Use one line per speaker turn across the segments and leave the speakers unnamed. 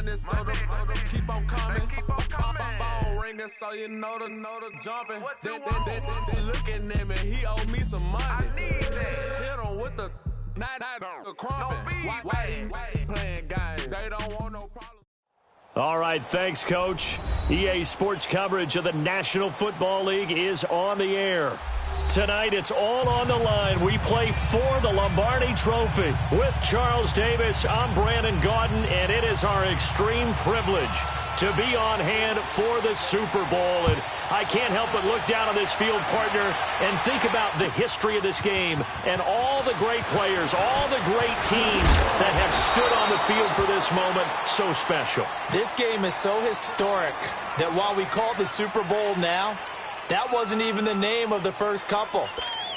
money, so the keep on coming. Phone ringing, so you know the jumping. They looking at me, he owe me some money. Hit him with the not the crumping. Why playing games? They don't want no problem.
All right, thanks, Coach. EA Sports coverage of the National Football League is on the air. Tonight, it's all on the line. We play for the Lombardi Trophy. With Charles Davis, I'm Brandon Gaudin, and it is our extreme privilege to be on hand for the Super Bowl. And I can't help but look down on this field, partner, and think about the history of this game and all the great players, all the great teams that have stood on the field for this moment. So special.
This game is so historic that while we call it the Super Bowl now, that wasn't even the name of the first couple.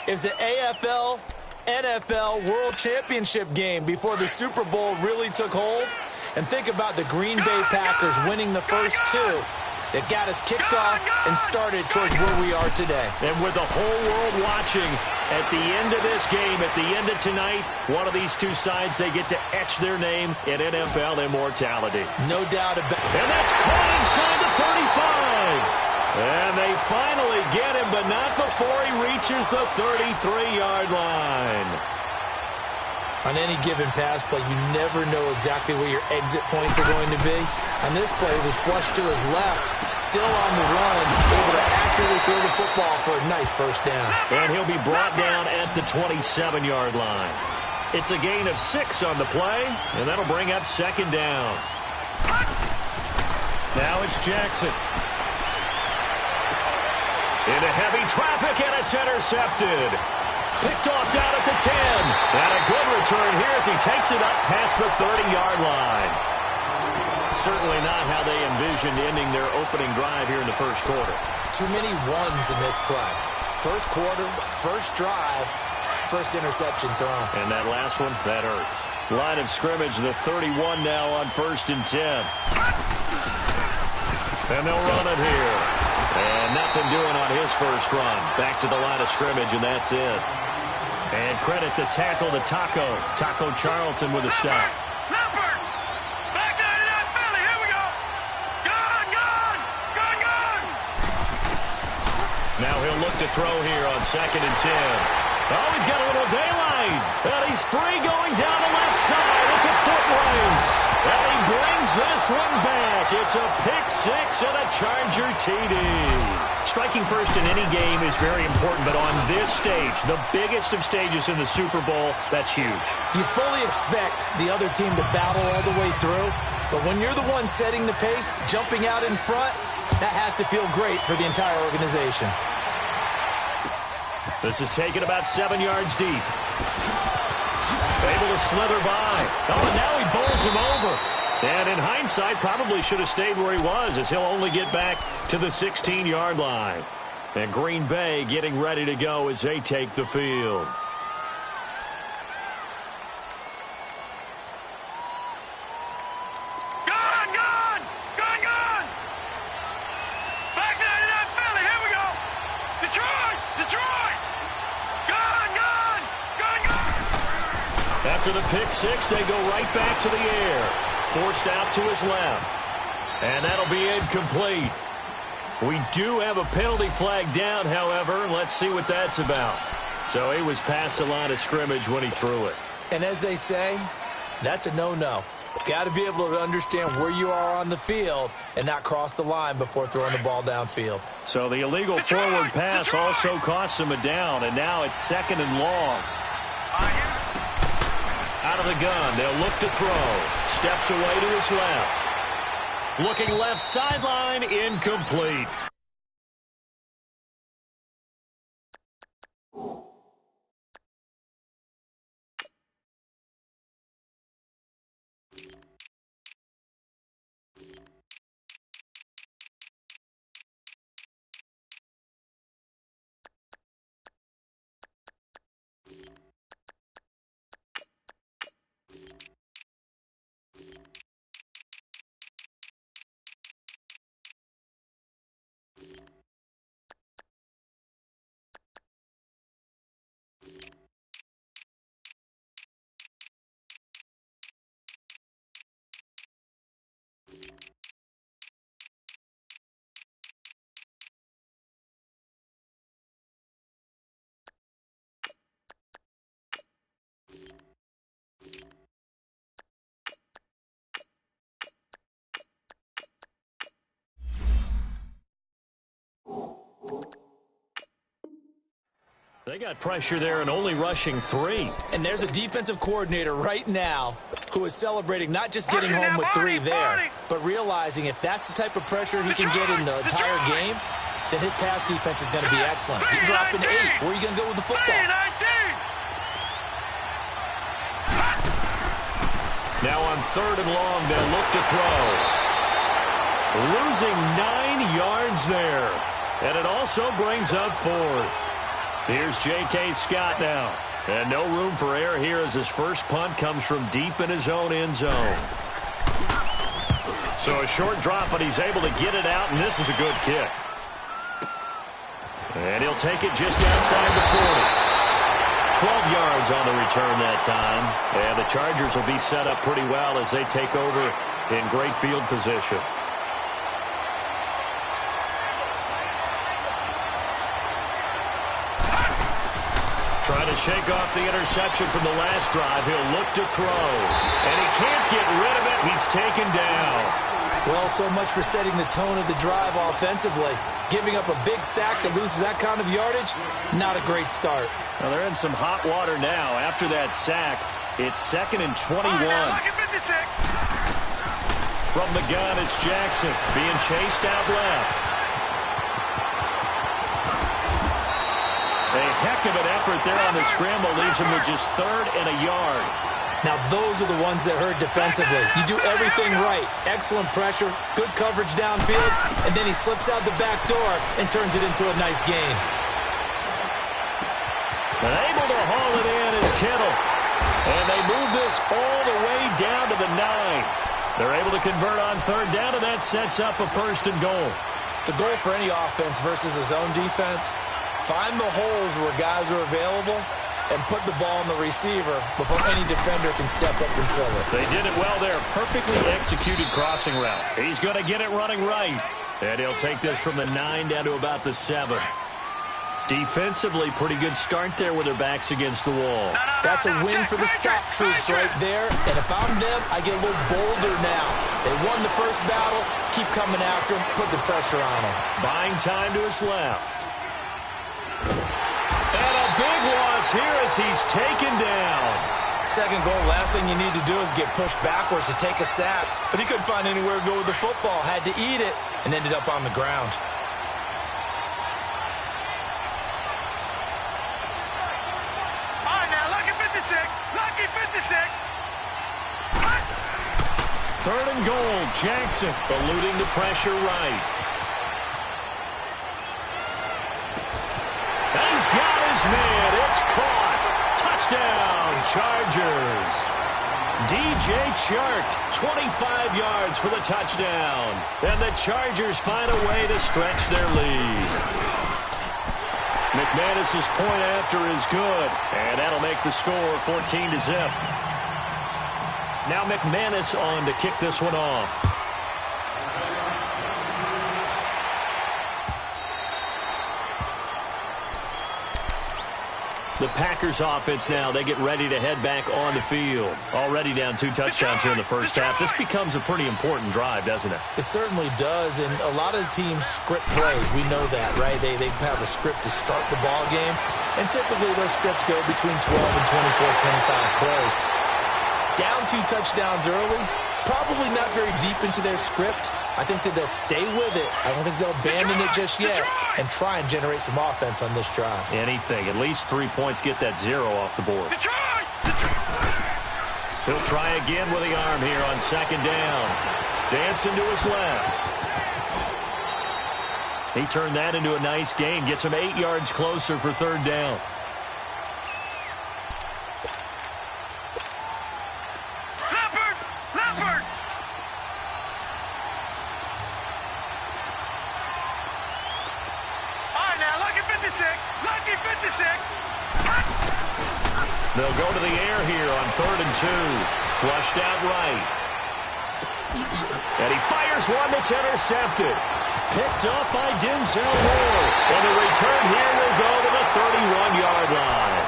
It was the AFL, NFL World Championship game before the Super Bowl really took hold. And think about the Green Bay Packers winning the first two that got us kicked off and started towards where we are today.
And with the whole world watching, at the end of this game, at the end of tonight, one of these two sides, they get to etch their name in NFL immortality.
No doubt about it.
And that's caught inside the 35. And they finally get him, but not before he reaches the 33-yard line.
On any given pass play, you never know exactly where your exit points are going to be. On this play, it was flushed to his left, still on the run, able to accurately throw the football for a nice first down.
And he'll be brought down at the 27-yard line. It's a gain of 6 on the play, and that'll bring up second down. Now it's Jackson. Into heavy traffic, and it's intercepted. Picked off down at the 10. And a good return here as he takes it up past the 30-yard line. Certainly not how they envisioned ending their opening drive here in the first quarter.
Too many ones in this play. First quarter, first drive, first interception thrown.
And that last one, that hurts. Line of scrimmage, the 31 now on 1st and 10. And they'll run it here. And nothing doing on his first run. Back to the line of scrimmage, and that's it. And credit the tackle to Taco. Taco Charlton with a stop.
Leopard! Back to that Philly. Here we go. Gone!
Now he'll look to throw here on 2nd and 10. Oh, he's got a little daylight. And he's free going down the left side. It's a foot race. And he brings this one back. It's a pick-6 and a Charger TD. Striking first in any game is very important, but on this stage, the biggest of stages in the Super Bowl, that's huge.
You fully expect the other team to battle all the way through, but when you're the one setting the pace, jumping out in front, that has to feel great for the entire organization.
This is taken about 7 yards deep. Able to slither by. Oh, and now he bowls him over. And in hindsight, probably should have stayed where he was, as he'll only get back to the 16-yard line. And Green Bay getting ready to go as they take the field.
Gone! Back to that Philly. Here we go. Detroit! Gone!
After the pick-6, they go right back to the air. Forced out to his left. And that'll be incomplete. We do have a penalty flag down, however. Let's see what that's about. So he was past the line of scrimmage when he threw it.
And as they say, that's a no-no. Got to be able to understand where you are on the field and not cross the line before throwing the ball downfield.
So the illegal forward pass also costs him a down, and now it's 2nd and long. Out of the gun, they'll look to throw. Steps away to his left. Looking left sideline, incomplete. They got pressure there and only rushing 3.
And there's a defensive coordinator right now who is celebrating not just getting home with 3 there, but realizing if that's the type of pressure he can get in the entire game, then his pass defense is going to be excellent. He dropped an 8. Where are you going to go with the football?
Now on 3rd and long, they'll look to throw. Losing 9 yards there. And it also brings up 4th. Here's J.K. Scott now. And no room for error here as his first punt comes from deep in his own end zone. So a short drop, but he's able to get it out, and this is a good kick. And he'll take it just outside the 40. 12 yards on the return that time. And the Chargers will be set up pretty well as they take over in great field position. Trying to shake off the interception from the last drive. He'll look to throw. And he can't get rid of it. He's taken down.
Well, so much for setting the tone of the drive offensively. Giving up a big sack that loses that kind of yardage, not a great start.
Well, they're in some hot water now. After that sack, it's 2nd and 21. From the gun, it's Jackson being chased out left. A heck of an effort there on the scramble leaves him with just 3rd and a yard.
Now, those are the ones that hurt defensively. You do everything right. Excellent pressure, good coverage downfield, and then he slips out the back door and turns it into a nice gain.
And able to haul it in is Kittle. And they move this all the way down to the 9. They're able to convert on 3rd down, and that sets up a 1st and goal.
The goal for any offense versus his own defense, find the holes where guys are available and put the ball on the receiver before any defender can step up and fill it.
They did it well there. Perfectly executed crossing route. He's going to get it running right. And he'll take this from the 9 down to about the 7. Defensively, pretty good start there with their backs against the wall.
That's a win for the stop troops right there. And if I'm them, I get a little bolder now. They won the first battle. Keep coming after him. Put the pressure on him.
Buying time to his left. And a big loss here as he's taken down.
Second goal, last thing you need to do is get pushed backwards to take a sack. But he couldn't find anywhere to go with the football. Had to eat it and ended up on the ground.
All right, now, lucky 56. Lucky 56.
3rd and goal. Jackson eluding the pressure right. He's got his man. It's caught. Touchdown, Chargers. DJ Chark, 25 yards for the touchdown. And the Chargers find a way to stretch their lead. McManus's point after is good. And that'll make the score 14-0. Now McManus on to kick this one off. The Packers offense now, they get ready to head back on the field. Already down 2 touchdowns here in the first half. This becomes a pretty important drive, doesn't it?
It certainly does, and a lot of the teams script plays. We know that, right? They have a script to start the ball game, and typically those scripts go between 12 and 24, 25 plays. Down 2 touchdowns early, probably not very deep into their script. I think that they'll stay with it. I don't think they'll abandon it just yet and try and generate some offense on this drive.
Anything. At least 3 points, get that 0 off the board. He'll try again with the arm here on 2nd down. Dancing to his left. He turned that into a nice gain. Gets him 8 yards closer for 3rd down. They'll go to the air here on 3rd and 2. Flushed out right. And he fires one that's intercepted. Picked up by Denzel Ward. And the return here will go to the 31-yard line.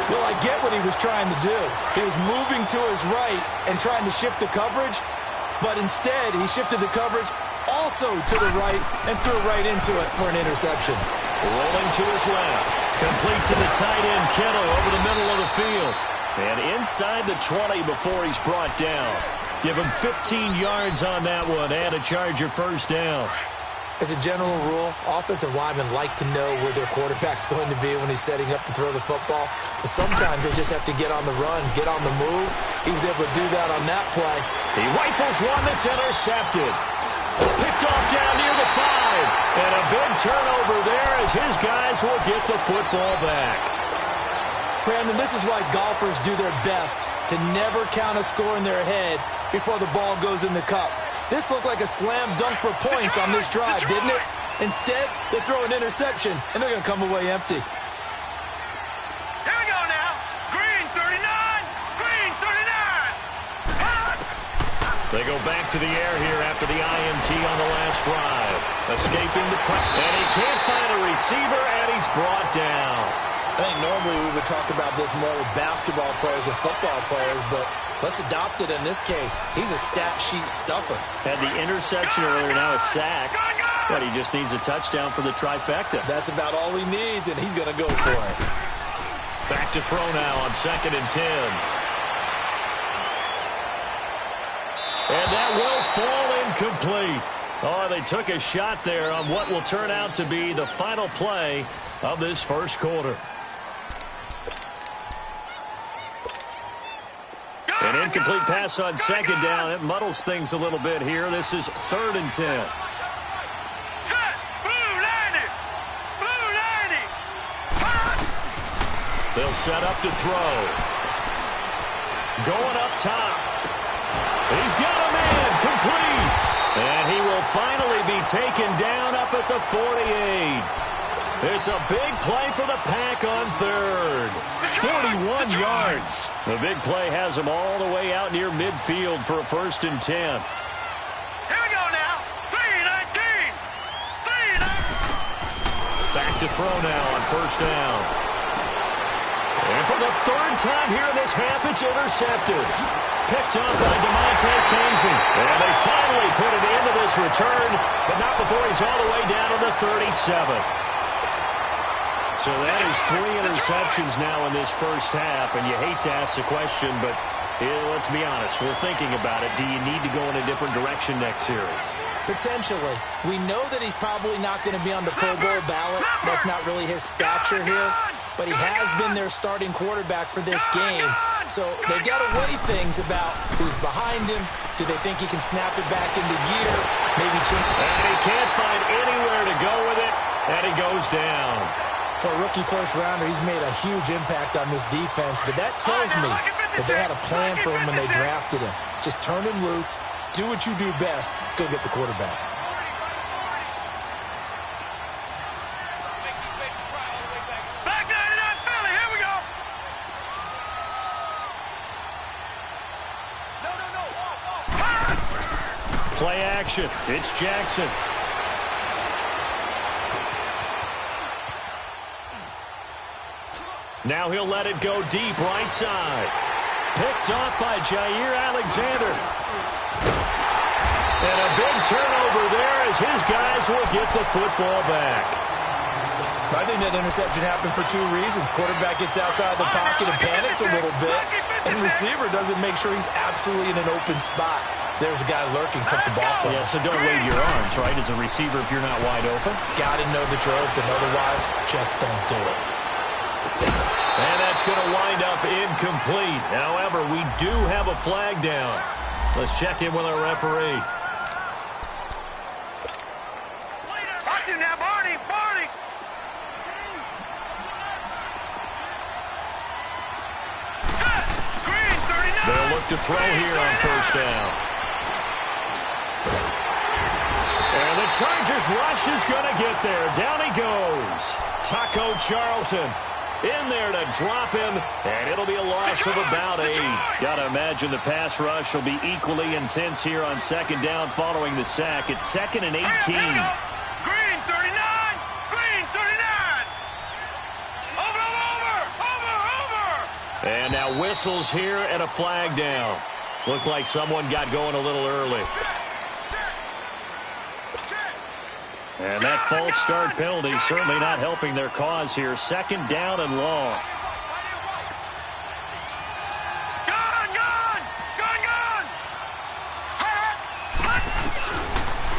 Well, I get what he was trying to do. He was moving to his right and trying to shift the coverage. But instead, he shifted the coverage also to the right and threw right into it for an interception.
Rolling to his left. Complete to the tight end, Kittle, over the middle of the field. And inside the 20 before he's brought down. Give him 15 yards on that one and a Charger first down.
As a general rule, offensive linemen like to know where their quarterback's going to be when he's setting up to throw the football. But sometimes they just have to get on the run, get on the move. He was able to do that on that play.
He rifles one that's intercepted. Picked off down near the 5. And a big turnover there as his guys will get the football back.
Brandon, this is why golfers do their best to never count a score in their head before the ball goes in the cup. This looked like a slam dunk for points on this drive, didn't it? Instead, they throw an interception, and they're going to come away empty.
Here we go now. Green 39. Green 39.
They go back to the air here after the INT on the last drive. Escaping the pressure. And he can't find a receiver, and he's brought down.
I think normally we would talk about this more with basketball players and football players, but let's adopt it in this case. He's a stat sheet stuffer.
Had the interception earlier, now a sack. But he just needs a touchdown for the trifecta.
That's about all he needs, and he's going to go for it.
Back to throw now on 2nd and 10. And that will fall incomplete. Oh, they took a shot there on what will turn out to be the final play of this first quarter. An incomplete pass on 2nd down. It muddles things a little bit here. This is 3rd and 10.
Set. Blue 90. Blue 90.
They'll set up to throw. Going up top. He's got a man. Complete. And he will finally be taken down up at the 48. It's a big play for the Pack on 3rd. 41 yards. The big play has him all the way out near midfield for a 1st and 10.
Here we go now. 3-19. 3-19.
Back to throw now on 1st down. And for the 3rd time here in this half, it's intercepted. Picked up by DeMonte Casey. And they finally put it into this return, but not before he's all the way down to the 37. So that is 3 interceptions now in this first half, and you hate to ask the question, but let's be honest, we're thinking about it. Do you need to go in a different direction next series?
Potentially. We know that he's probably not going to be on the Pro Bowl ballot. That's not really his stature here, but he has been their starting quarterback for this game. So they've got to weigh things about who's behind him. Do they think he can snap it back into gear? Maybe change.
And he can't find anywhere to go with it, and he goes down.
For a rookie first-rounder, he's made a huge impact on this defense, but that tells me that they had a plan for him when they drafted him. Just turn him loose, do what you do best, go get the quarterback.
Back 99 Philly. Here we go.
Play action. It's Jackson. Now he'll let it go deep right side. Picked off by Jair Alexander. And a big turnover there as his guys will get the football back.
I think that interception happened for 2 reasons. Quarterback gets outside the pocket and panics a little bit, and receiver doesn't make sure he's absolutely in an open spot. So there's a guy lurking, took the ball from him.
Yeah, so don't wave your arms, right, as a receiver if you're not wide open.
Got to know that you're open. Otherwise, just don't do it.
And that's going to wind up incomplete. However, we do have a flag down. Let's check in with our referee.
Watch him now, Barney. Barney. Set. Green 39.
They'll look to throw here on 1st down. And the Chargers rush is going to get there. Down he goes. Taco Charlton in there to drop him, and it'll be a loss of about 8. Got to imagine the pass rush will be equally intense here on 2nd down following the sack. It's 2nd and 18.
Green 39. Green 39. Over.
And now whistles here and a flag down. Looked like someone got going a little early. And that false start penalty certainly not helping their cause here. Second down and long.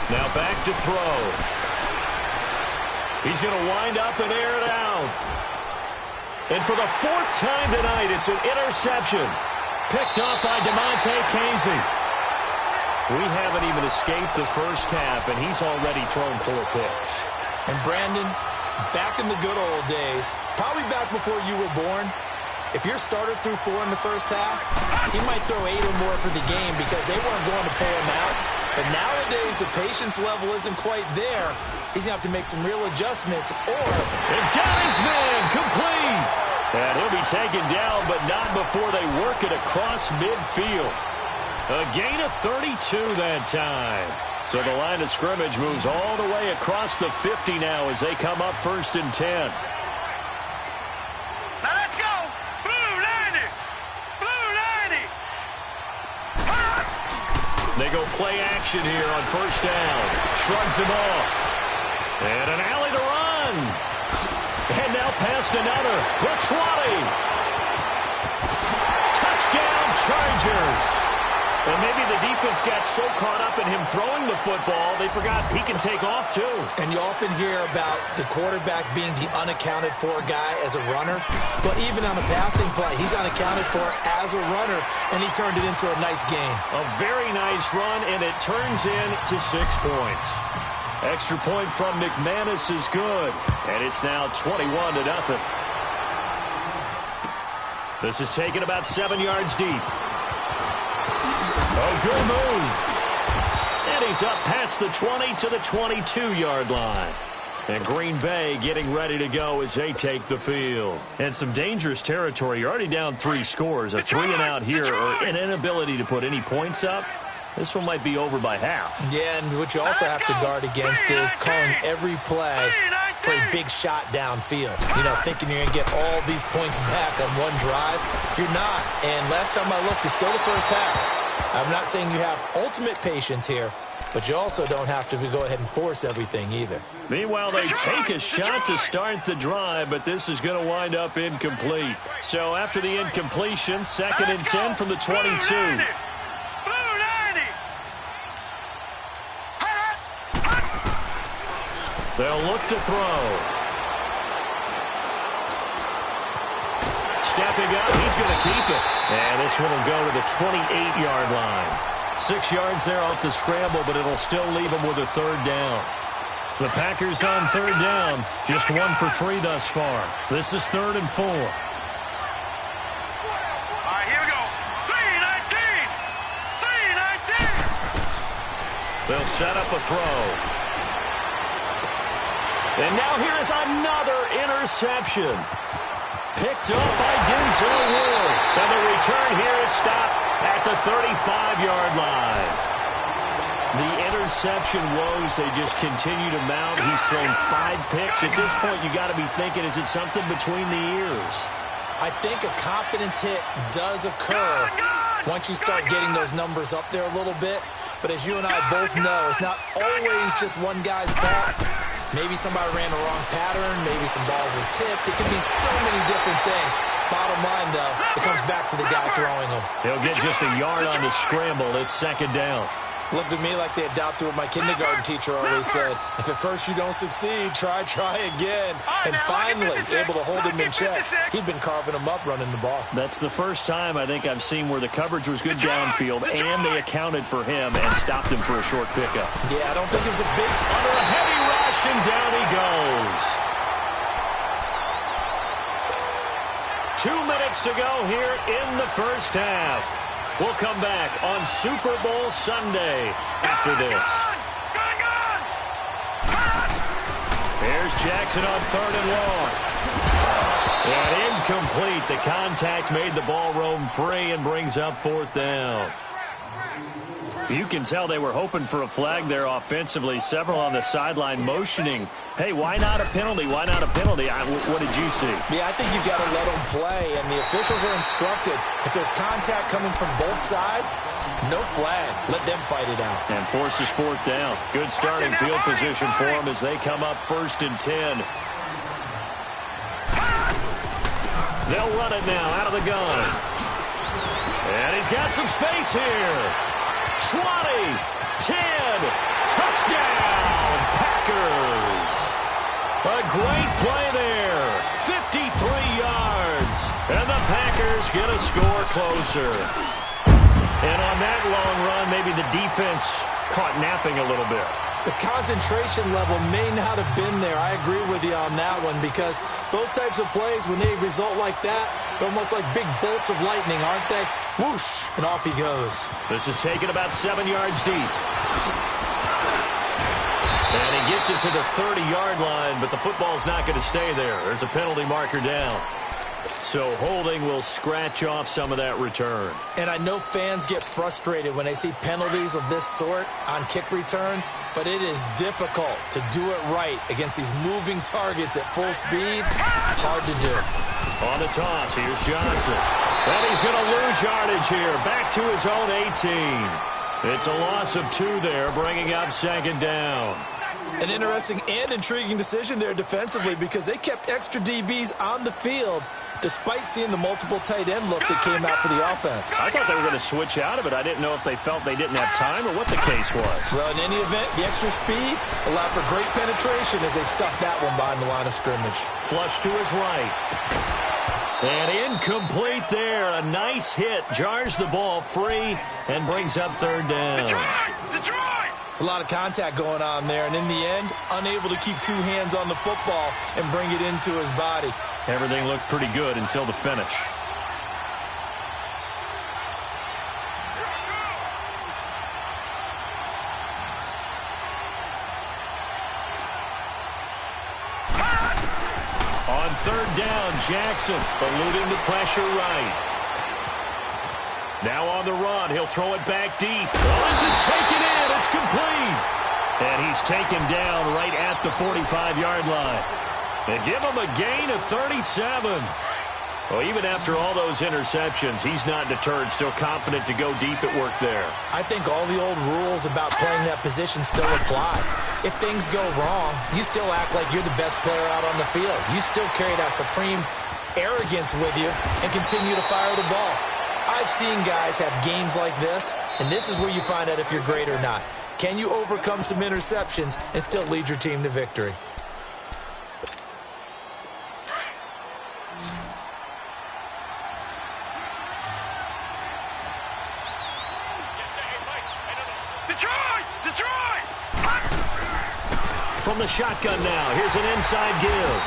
Now back to throw. He's going to wind up and air it out. And for the fourth time tonight, it's an interception. Picked up by DeMonte Casey. We haven't even escaped the first half, and he's already thrown 4 picks.
And Brandon, back in the good old days, probably back before you were born, if your starter threw 4 in the first half, he might throw 8 or more for the game because they weren't going to pull him out. But nowadays, the patience level isn't quite there. He's going to have to make some real adjustments or...
And got his man complete. And he'll be taken down, but not before they work it across midfield. A gain of 32 that time. So the line of scrimmage moves all the way across the 50 now as they come up 1st and 10.
Now let's go. Blue 90. Blue 90.
They go play action here on 1st down. Shrugs him off. And an alley to run. And now past another. The 20. Touchdown Chargers. And maybe the defense got so caught up in him throwing the football, they forgot he can take off too.
And you often hear about the quarterback being the unaccounted for guy as a runner. But even on a passing play, he's unaccounted for as a runner, and he turned it into a nice gain.
A very nice run, and it turns into 6 points. Extra point from McManus is good, and it's now 21-0. This is taken about 7 yards deep. A good move. And he's up past the 20 to the 22-yard line. And Green Bay getting ready to go as they take the field. And some dangerous territory. You're already down 3 scores. A 3-and-out here, or an inability to put any points up. This one might be over by half.
Yeah, and what you also have to guard against is calling every play for a big shot downfield. You know, thinking you're going to get all these points back on one drive. You're not. And last time I looked, it's still the first half. I'm not saying you have ultimate patience here, but you also don't have to go ahead and force everything either.
Meanwhile, they take a shot to start the drive, but this is going to wind up incomplete. So after the incompletion, 2nd and 10 from the 22. They'll look to throw. Stepping up, he's going to keep it. And this one will go to the 28-yard line. 6 yards there off the scramble, but it'll still leave him with a 3rd down. The Packers on 3rd down, just 1 for 3 thus far. This is 3rd and 4.
All right, here we go. 3-19. 3-19.
They'll set up a throw. And now here's another interception. Picked up by Denzel Ward. And the return here is stopped at the 35-yard line. The interception woes, they just continue to mount. He's thrown 5 picks. At this point, you got to be thinking, is it something between the ears?
I think a confidence hit does occur once you start getting those numbers up there a little bit. But as you and I both know, it's not always just one guy's fault. Maybe somebody ran the wrong pattern. Maybe some balls were tipped. It could be so many different things. Bottom line, though, it comes back to the guy throwing them.
He'll get just a yard on the scramble. It's 2nd down.
Looked at me like they adopted what my kindergarten teacher always said. If at first you don't succeed, try again. And finally, able to hold him in check. He'd been carving him up running the ball.
That's the first time I think I've seen where the coverage was good downfield and they accounted for him and stopped him for a short pickup.
Yeah, I don't think it was a big...
Under a heavy rush, and down he goes. 2 minutes to go here in the first half. We'll come back on Super Bowl Sunday after this. Here's Jackson on 3rd and long. And incomplete. The contact made the ball roam free and brings up 4th down. You can tell they were hoping for a flag there offensively. Several on the sideline motioning, hey, why not a penalty? Why not a penalty? What did you see?
Yeah, I think you've got to let them play, and the officials are instructed. If there's contact coming from both sides, no flag. Let them fight it out.
And forces fourth down. Good starting field position for them as they come up 1st and 10. They'll run it now out of the gun. And he's got some space here. 20, 10, touchdown, Packers. A great play there, 53 yards, and the Packers get a score closer. And on that long run, maybe the defense caught napping a little bit.
The concentration level may not have been there. I agree with you on that one because those types of plays, when they result like that, they're almost like big bolts of lightning, aren't they? Whoosh, and off he goes.
This is taken about 7 yards deep. And he gets it to the 30-yard line, but the football's not going to stay there. There's a penalty marker down. So holding will scratch off some of that return.
And I know fans get frustrated when they see penalties of this sort on kick returns, but it is difficult to do it right against these moving targets at full speed. Hard to do.
On the toss, here's Johnson. And he's going to lose yardage here. Back to his own 18. It's a loss of 2 there, bringing up 2nd down.
An interesting and intriguing decision there defensively because they kept extra DBs on the field despite seeing the multiple tight end look that came out for the offense.
I thought they were going to switch out of it. I didn't know if they felt they didn't have time or what the case was.
Well, in any event, the extra speed allowed for great penetration as they stuffed that one behind the line of scrimmage.
Flush to his right. And incomplete there. A nice hit. Jars the ball free and brings up 3rd down.
Detroit!
It's a lot of contact going on there, and in the end, unable to keep 2 hands on the football and bring it into his body.
Everything looked pretty good until the finish. On 3rd down, Jackson eluding the pressure right. Now on the run, he'll throw it back deep. Oh, this is taken in. It's complete. And he's taken down right at the 45-yard line. They give him a gain of 37. Well, even after all those interceptions, he's not deterred, still confident to go deep at work there.
I think all the old rules about playing that position still apply. If things go wrong, you still act like you're the best player out on the field. You still carry that supreme arrogance with you and continue to fire the ball. I've seen guys have games like this, and this is where you find out if you're great or not. Can you overcome some interceptions and still lead your team to victory?
Detroit!
From the shotgun now, here's an inside give.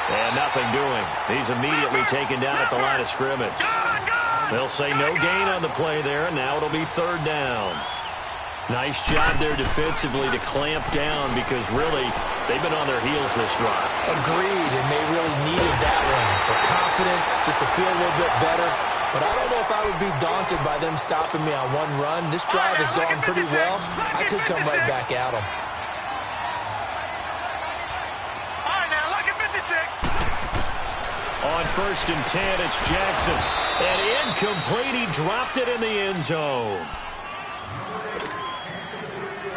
And nothing doing. He's immediately taken down at the line of scrimmage. They'll say no gain on the play there, and now it'll be 3rd down. Nice job there defensively to clamp down because really they've been on their heels this drive.
Agreed, and they really needed that one for confidence, just to feel a little bit better. But I don't know if I would be daunted by them stopping me on one run. This drive has gone pretty well. I could come right back at them.
All right, now, look at 56.
On 1st and 10, it's Jackson. And incomplete, he dropped it in the end zone.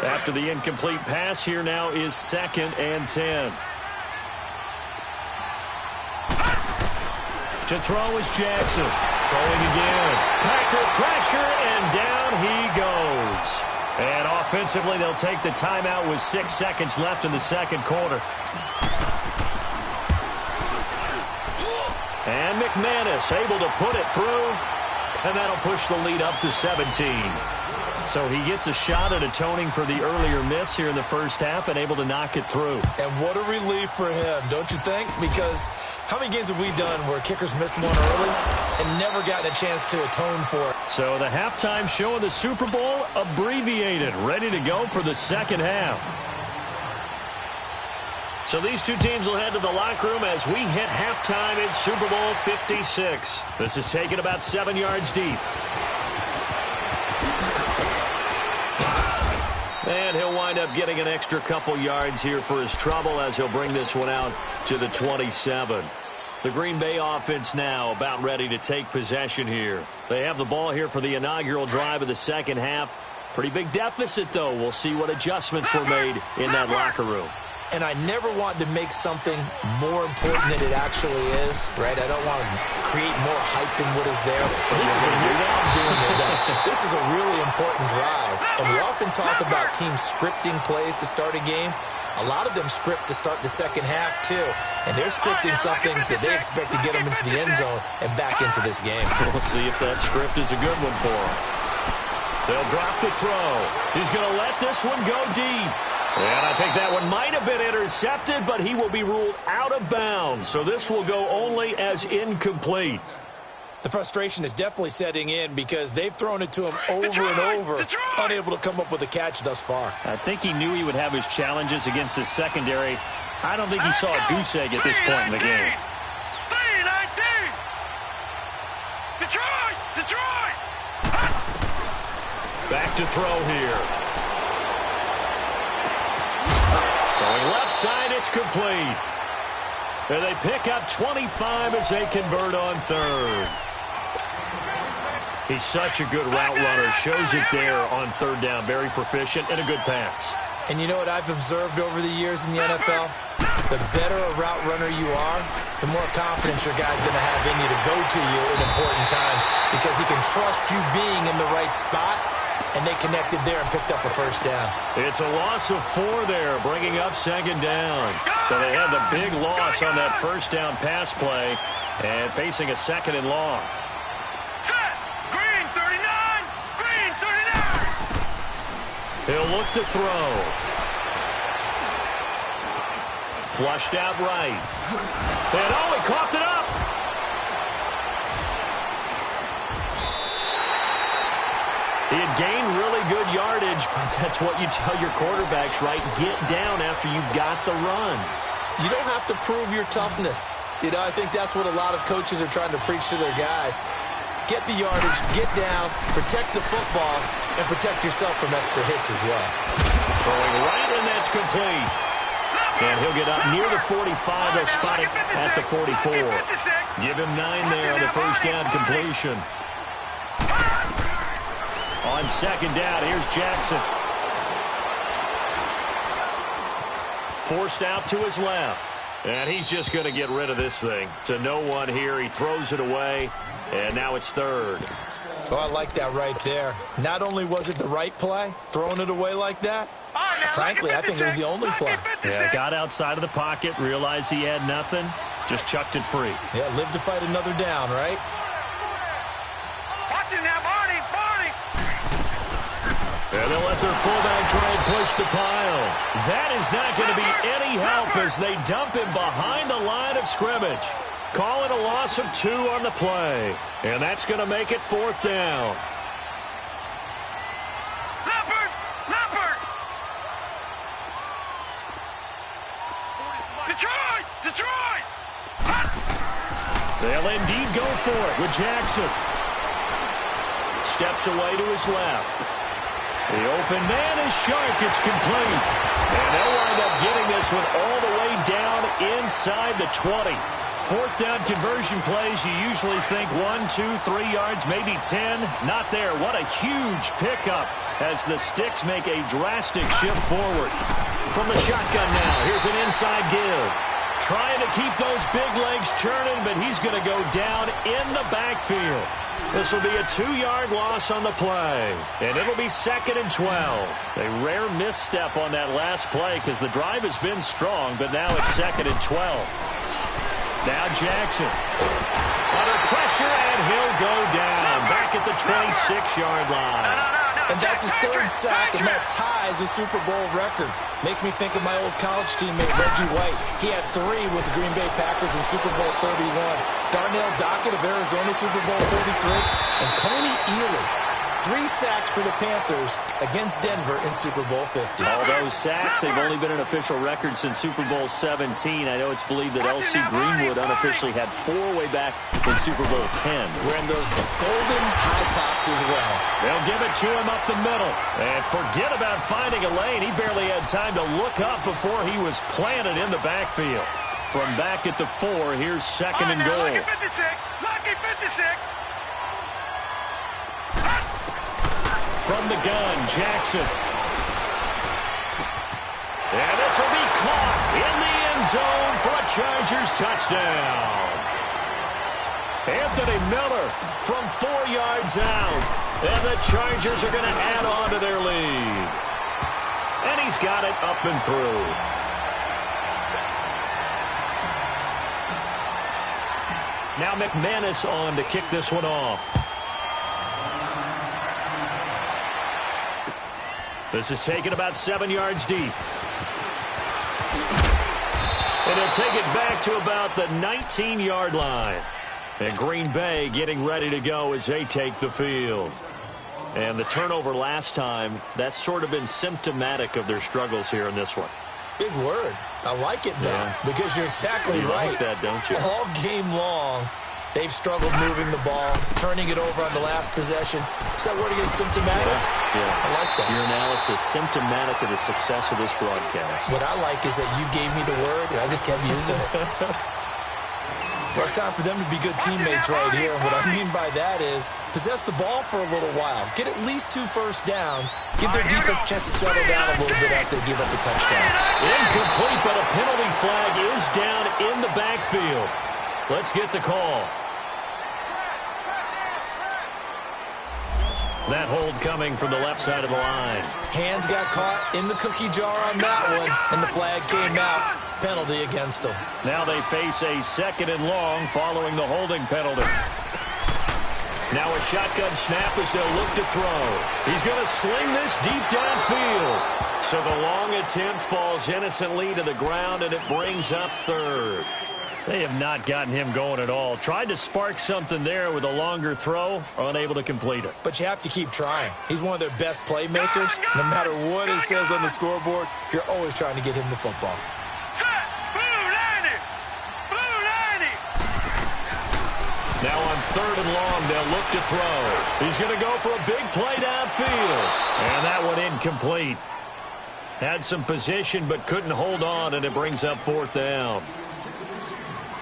After the incomplete pass, here now is 2nd and 10. To throw is Jackson. Throwing again. Packer pressure, and down he goes. And offensively, they'll take the timeout with 6 seconds left in the 2nd quarter. And McManus able to put it through, and that'll push the lead up to 17. So he gets a shot at atoning for the earlier miss here in the first half and able to knock it through.
And what a relief for him, don't you think? Because how many games have we done where kickers missed one early and never gotten a chance to atone for it?
So the halftime show of the Super Bowl abbreviated, ready to go for the 2nd half. So these two teams will head to the locker room as we hit halftime in Super Bowl 56. This is taken about 7 yards deep. And he'll wind up getting an extra couple yards here for his trouble as he'll bring this one out to the 27. The Green Bay offense now about ready to take possession here. They have the ball here for the inaugural drive of the second half. Pretty big deficit, though. We'll see what adjustments were made in that locker room.
And I never want to make something more important than it actually is, right? I don't want to create more hype than what is there. But this is This is a really important drive. And we often talk about teams scripting plays to start a game. A lot of them script to start the second half, too. And they're scripting something that they expect to get them into the end zone and back into this game.
We'll see if that script is a good one for them. They'll drop the throw. He's going to let this one go deep. And I think that one might have been intercepted, but he will be ruled out of bounds. So this will go only as incomplete.
The frustration is definitely setting in because they've thrown it to him over and over, unable to come up with a catch thus far.
I think he knew he would have his challenges against his secondary. I don't think he saw a goose egg at this point in the game.
3-19! Detroit!
Back to throw here. Throwing left side, it's complete. And they pick up 25 as they convert on third. He's such a good route runner. Shows it there on third down. Very proficient and a good pass.
And you know what I've observed over the years in the NFL? The better a route runner you are, the more confidence your guy's going to have in you to go to you in important times because he can trust you being in the right spot. And they connected there and picked up a first down.
It's a loss of 4 there, bringing up second down. So they had the big loss on that first down pass play and facing a second and long.
Set! Green 39!
He'll look to throw. Flushed out right. And he coughed it up. He had gained really good yardage, but that's what you tell your quarterbacks, right? Get down after you got the run.
You don't have to prove your toughness. You know, I think that's what a lot of coaches are trying to preach to their guys. Get the yardage, get down, protect the football, and protect yourself from extra hits as well.
Throwing right, and that's complete. And he'll get up near the 45. They'll spot it at the 44. Give him 9 there on the first down completion. On second down, here's Jackson. Forced out to his left. And he's just going to get rid of this thing. To no one here. He throws it away. And now it's third.
Oh, I like that right there. Not only was it the right play, throwing it away like that, frankly, I think it was the only play.
Yeah, got outside of the pocket, realized he had nothing, just chucked it free.
Yeah, live to fight another down, right?
Watch it now, Barney!
And they'll let their fullback try and push the pile. That is not going to be any help as they dump him behind the line of scrimmage. Call it a loss of 2 on the play. And that's going to make it 4th down.
Leopard! Detroit!
They'll indeed go for it with Jackson. Steps away to his left. The open man is sharp. It's complete. And they'll wind up getting this one all the way down inside the 20. 4th down conversion plays, you usually think 1, 2, 3 yards, maybe 10. Not there. What a huge pickup as the sticks make a drastic shift forward. From the shotgun now, here's an inside give. Trying to keep those big legs churning, but he's going to go down in the backfield. This will be a 2-yard loss on the play, and it'll be 2nd and 12. A rare misstep on that last play because the drive has been strong, but now it's 2nd and 12. Now Jackson under pressure, and he'll go down back at the 26-yard line.
And that's his 3rd sack, and that ties a Super Bowl record. Makes me think of my old college teammate, Reggie White. He had 3 with the Green Bay Packers in Super Bowl 31. Darnell Dockett of Arizona, Super Bowl 33. And Coney Ealy 3 sacks for the Panthers against Denver in Super Bowl 50.
All those sacks, they've only been an official record since Super Bowl 17. I know it's believed that L.C. Greenwood unofficially had 4 way back in Super Bowl 10.
Wearing those golden high tops as well.
They'll give it to him up the middle. And forget about finding a lane. He barely had time to look up before he was planted in the backfield. From back at the 4, here's second and goal.
Lucky 56. Lucky 56.
From the gun, Jackson. And this will be caught in the end zone for a Chargers touchdown. Anthony Miller from 4 yards out. And the Chargers are going to add on to their lead. And he's got it up and through. Now McManus on to kick this one off. This is taken about 7 yards deep. And he'll take it back to about the 19-yard line. And Green Bay getting ready to go as they take the field. And the turnover last time, that's sort of been symptomatic of their struggles here in this one.
Big word. I like it, though, because you're exactly right.
You like that, don't you?
All game long, they've struggled moving the ball, turning it over on the last possession. Is that word again, symptomatic?
Yeah.
I like that.
Your analysis, symptomatic of the success of this broadcast.
What I like is that you gave me the word, and I just kept using it. Well, it's time for them to be good teammates right here. And what I mean by that is possess the ball for a little while. Get at least 2 first downs. Give their defense a chance to settle down a little bit after they give up the touchdown.
Incomplete, but a penalty flag is down in the backfield. Let's get the call. That hold coming from the left side of the line.
Hands got caught in the cookie jar on that one, and the flag came out. Penalty against them.
Now they face a second and long following the holding penalty. Now a shotgun snap as they'll look to throw. He's going to sling this deep downfield. So the long attempt falls innocently to the ground, and it brings up third. They have not gotten him going at all. Tried to spark something there with a longer throw, unable to complete it.
But you have to keep trying. He's one of their best playmakers. No matter what it says on the scoreboard, you're always trying to get him the football.
Now on third and long, they'll look to throw. He's going to go for a big play downfield. And that one incomplete. Had some position but couldn't hold on, and it brings up fourth down.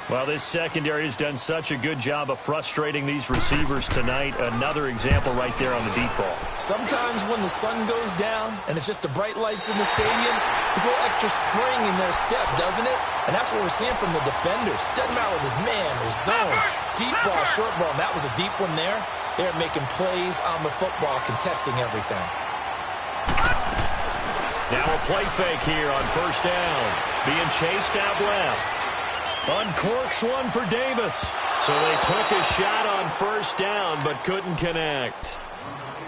Well, this secondary has done such a good job of frustrating these receivers tonight. Another example right there on the deep ball.
Sometimes when the sun goes down and it's just the bright lights in the stadium, there's a little extra spring in their step, doesn't it? And that's what we're seeing from the defenders. Doesn't matter whether it's man or zone, deep ball, short ball. And that was a deep one there. They're making plays on the football, contesting everything.
Now a play fake here on first down. Being chased out left. Uncorks one for Davis. So they took a shot on first down but couldn't connect.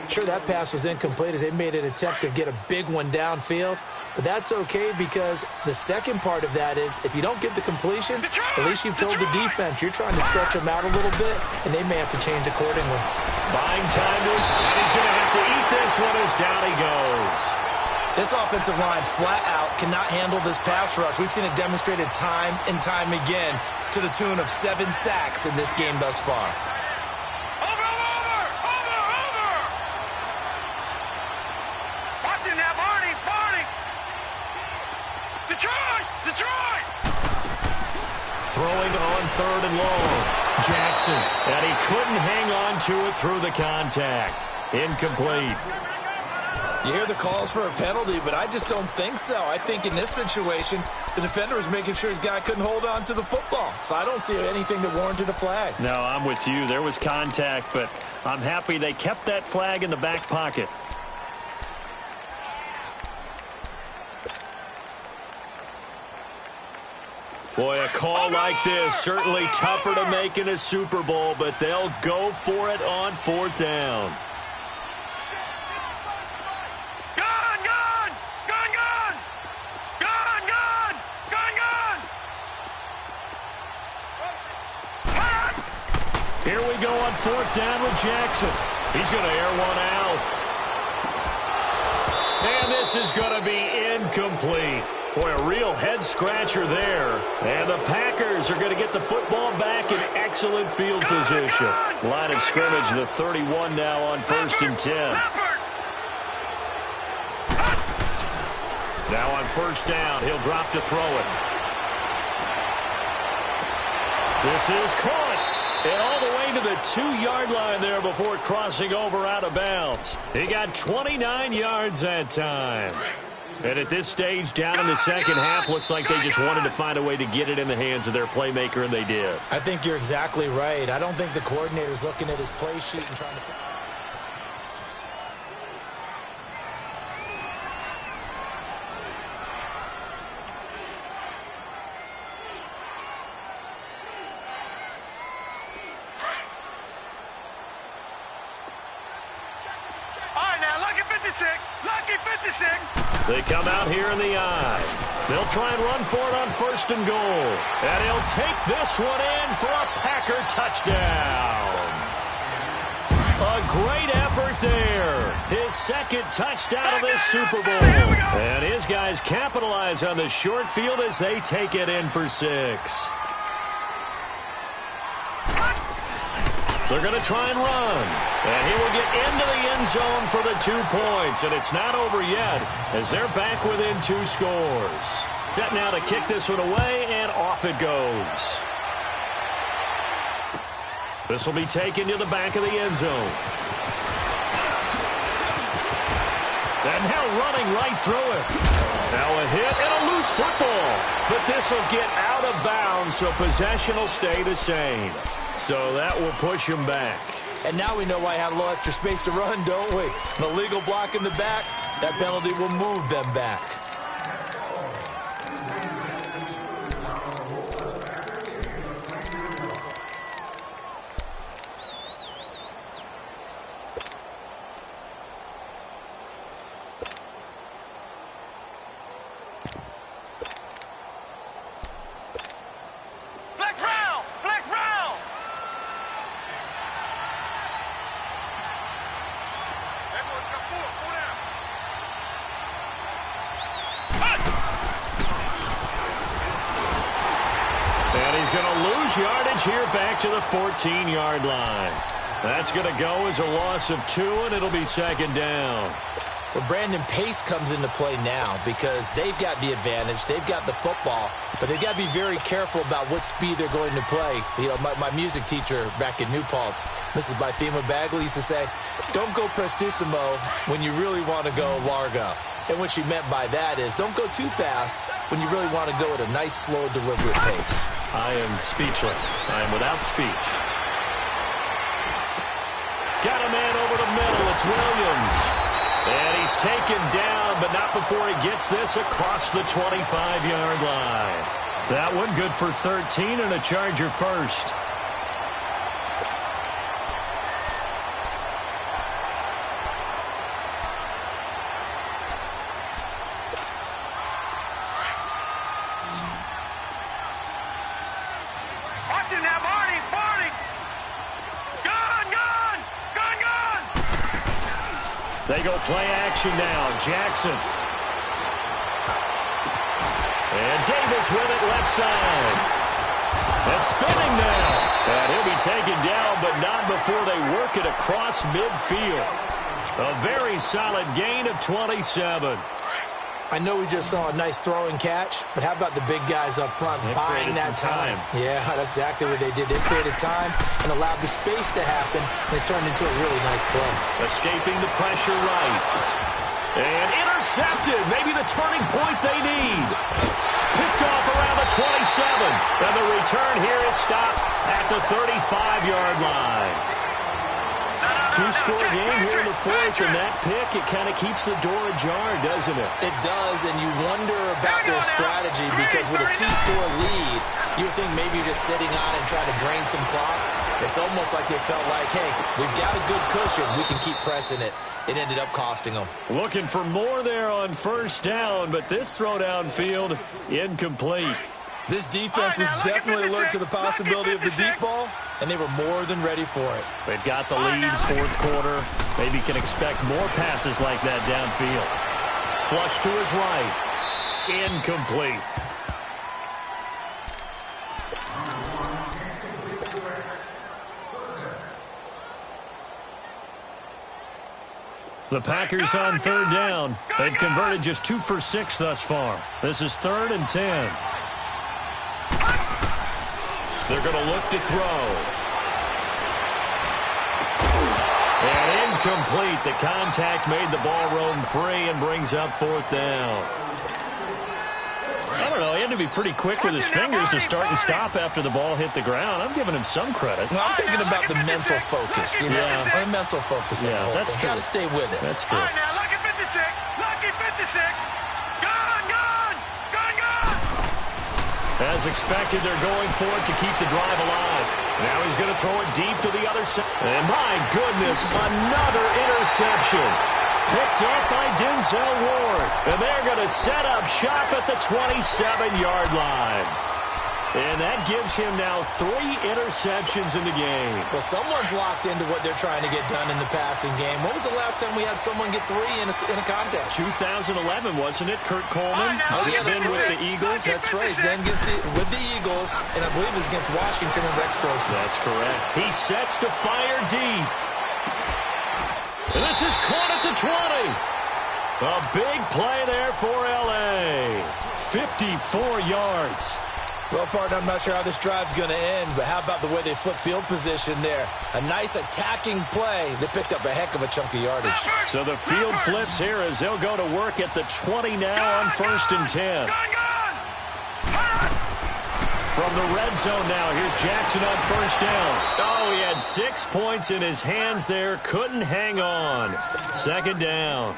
Sure, that pass was incomplete as they made an attempt to get a big one downfield. But that's okay because the second part of that is if you don't get the completion, at least you've told the defense you're trying to stretch them out a little bit, and they may have to change accordingly.
Buying time to his, and he's going to have to eat this one as down he goes.
This offensive line flat out cannot handle this pass rush. We've seen it demonstrated time and time again to the tune of 7 sacks in this game thus far.
Over! Watching that, Barney! Detroit!
Throwing on third and long. Jackson, and he couldn't hang on to it through the contact. Incomplete.
You hear the calls for a penalty, but I just don't think so. I think in this situation, the defender was making sure his guy couldn't hold on to the football. So I don't see anything that warranted a flag.
No, I'm with you. There was contact, but I'm happy they kept that flag in the back pocket. Boy, a call like this, certainly tougher to make in a Super Bowl, but they'll go for it on fourth down. Here we go on fourth down with Jackson. He's going to air one out. And this is going to be incomplete. Boy, a real head-scratcher there. And the Packers are going to get the football back in excellent field position. Line of scrimmage, the 31 now on 1st and 10. Now on 1st down, he'll drop to throw it. This is caught. And all the way to the 2-yard line there before crossing over out of bounds. He got 29 yards that time. And at this stage, down in the second half, looks like they just wanted to find a way to get it in the hands of their playmaker, and they did.
I think you're exactly right. I don't think the coordinator's looking at his play sheet and trying to...
They come out here in the eye. They'll try and run for it on 1st and goal. And he'll take this one in for a Packer touchdown. A great effort there. His second touchdown of this Super Bowl. And his guys capitalize on the short field as they take it in for 6. They're going to try and run. And he will get into the end zone for the 2 points. And it's not over yet as they're back within 2 scores. Set now to kick this one away, and off it goes. This will be taken to the back of the end zone. And now running right through it. Now a hit and a loose football. But this will get out of bounds, so possession will stay the same. So that will push him back.
And now we know why I have a little extra space to run, don't we? An illegal block in the back, that penalty will move them back.
Yardage here back to the 14-yard line. That's going to go as a loss of 2, and it'll be 2nd down.
Well, Brandon, pace comes into play now because they've got the advantage. They've got the football, but they've got to be very careful about what speed they're going to play. You know, my music teacher back in New Paltz, Mrs. Bythema Bagley, used to say, don't go prestissimo when you really want to go largo. And what she meant by that is don't go too fast when you really want to go at a nice, slow, deliberate pace.
I am speechless. I am without speech. Got a man over the middle. It's Williams. And he's taken down, but not before he gets this across the 25-yard line. That one good for 13 and a Charger first. They go play action now. Jackson. And Davis with it left side. And spinning now. And he'll be taken down, but not before they work it across midfield. A very solid gain of 27.
I know we just saw a nice throwing catch, but how about the big guys up front buying that time? Yeah, that's exactly what they did. They created time and allowed the space to happen, and it turned into a really nice play.
Escaping the pressure right. And intercepted. Maybe the turning point they need. Picked off around the 27. And the return here is stopped at the 35-yard line. Two-score game here in the 4th, and that pick, it kind of keeps the door ajar, doesn't it?
It does, and you wonder about their strategy because with a 2-score lead, you would think maybe you're just sitting on it and trying to drain some clock. It's almost like they felt like, hey, we've got a good cushion. We can keep pressing it. It ended up costing them.
Looking for more there on 1st down, but this throw downfield incomplete.
This defense was definitely alert to the possibility of the deep ball, and they were more than ready for it.
They've got the lead, fourth quarter. Maybe can expect more passes like that downfield. Flush to his right. Incomplete. The Packers on third down. They've converted just 2 for 6 thus far. This is 3rd and 10. They're going to look to throw. And incomplete. The contact made the ball roam free and brings up 4th down. I don't know. He had to be pretty quick with his fingers to start and stop after the ball hit the ground. I'm giving him some credit.
Well, I'm thinking about the mental focus. You know,
Yeah.
the mental focus.
Yeah, that's true.
Got to stay with it.
That's true.
All right, now, lucky 56. Lucky 56. Gone, gone, gone, gone.
As expected, they're going for it to keep the drive alive. Now he's going to throw it deep to the other side. And my goodness, another interception. Picked up by Denzel Ward. And they're going to set up shop at the 27-yard line. And that gives him now 3 interceptions in the game.
Well, someone's locked into what they're trying to get done in the passing game. When was the last time we had someone get 3 in a contest?
2011, wasn't it, Kurt Coleman?
Oh, yeah,
Then with the Eagles.
That's right. Then gets it with the Eagles, and I believe it's against Washington and Rex Grossman.
That's correct. He sets to fire deep. And this is caught at the 20. A big play there for L.A. 54 yards.
Well, partner, I'm not sure how this drive's going to end, but how about the way they flipped field position there? A nice attacking play that picked up a heck of a chunk of yardage.
So the field flips here as they'll go to work at the 20 now on 1st and 10. From the red zone now, here's Jackson on 1st down. Oh, he had 6 points in his hands there. Couldn't hang on. 2nd down.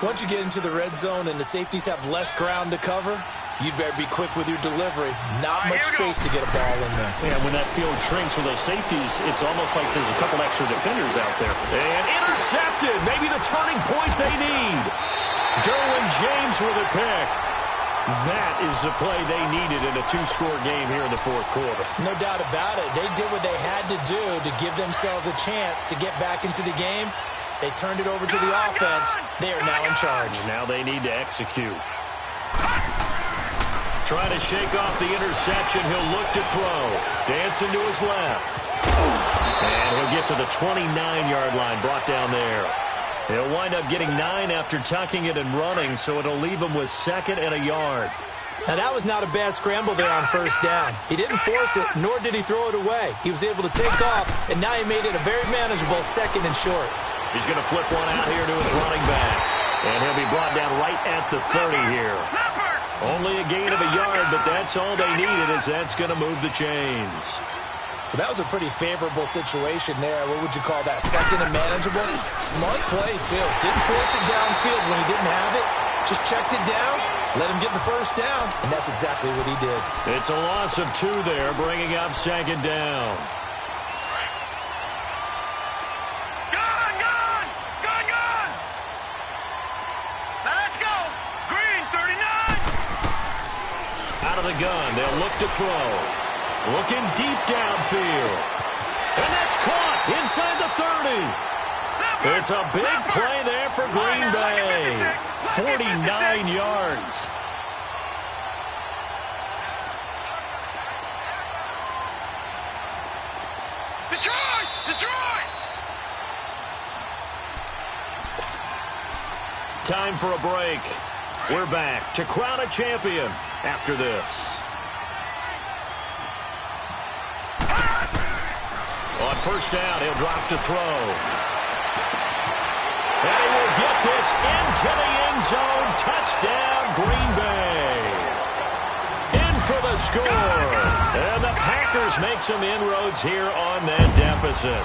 Once you get into the red zone and the safeties have less ground to cover, you'd better be quick with your delivery. Not much space to get a ball in there.
Yeah, when that field shrinks with those safeties, it's almost like there's a couple extra defenders out there. And intercepted. Maybe the turning point they need. Derwin James with a pick. That is the play they needed in a 2-score game here in the 4th quarter.
No doubt about it. They did what they had to do to give themselves a chance to get back into the game. They turned it over to the offense. They are now in charge.
Now they need to execute. Trying to shake off the interception. He'll look to throw. Dancing to his left. And he'll get to the 29-yard line, brought down there. He'll wind up getting 9 after tucking it and running, so it'll leave him with 2nd and a yard.
Now, that was not a bad scramble there on 1st down. He didn't force it, nor did he throw it away. He was able to take off, and now he made it a very manageable 2nd and short.
He's going to flip one out here to his running back. And he'll be brought down right at the 30 here. Only a gain of a yard, but that's all they needed, as that's going to move the chains.
Well, that was a pretty favorable situation there. What would you call that? 2nd and manageable? Smart play, too. Didn't force it downfield when he didn't have it. Just checked it down, let him get the 1st down, and that's exactly what he did.
It's a loss of 2 there, bringing up 2nd down.
Gone, gone, gone, gone. Now let's go. Green, 39.
Out of the gun, they'll look to throw. Looking deep downfield. And that's caught inside the 30. It's a big play there for Green Bay. 49 yards.
Detroit! Detroit!
Time for a break. We're back to crown a champion after this. On 1st down, he'll drop to throw. And he will get this into the end zone. Touchdown, Green Bay. In for the score. And the Packers make some inroads here on that deficit.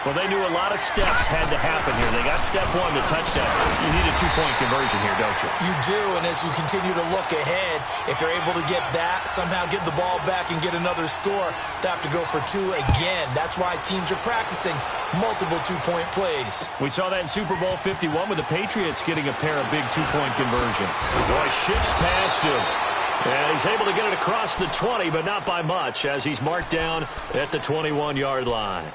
Well, they knew a lot of steps had to happen here. They got step 1 to touchdown. You need a 2-point conversion here, don't you?
You do, and as you continue to look ahead, if you're able to get that, somehow get the ball back and get another score, they have to go for 2 again. That's why teams are practicing multiple 2-point plays.
We saw that in Super Bowl 51 with the Patriots getting a pair of big 2-point conversions. Boy, shifts past him. And he's able to get it across the 20, but not by much, as he's marked down at the 21-yard line.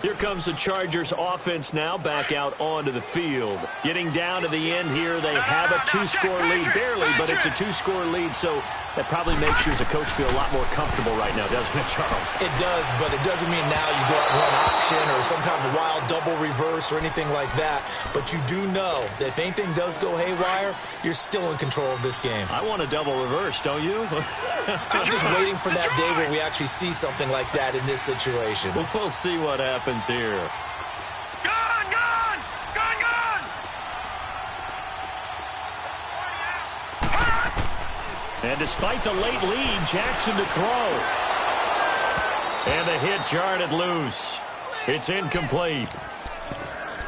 Here comes the Chargers offense now back out onto the field. Getting down to the end here, they have a two-score lead, barely, but it's a two-score lead, so that probably makes you as a coach feel a lot more comfortable right now, doesn't it, Charles?
It does, but it doesn't mean now you go out and run option or some kind of wild double reverse or anything like that. But you do know that if anything does go haywire, you're still in control of this game.
I want a double reverse, don't you?
I'm just waiting for that day where we actually see something like that in this situation.
We'll see what happens here.
Gone, gone! Gone, gone!
And despite the late lead, Jackson to throw. And the hit jarred it loose. It's incomplete.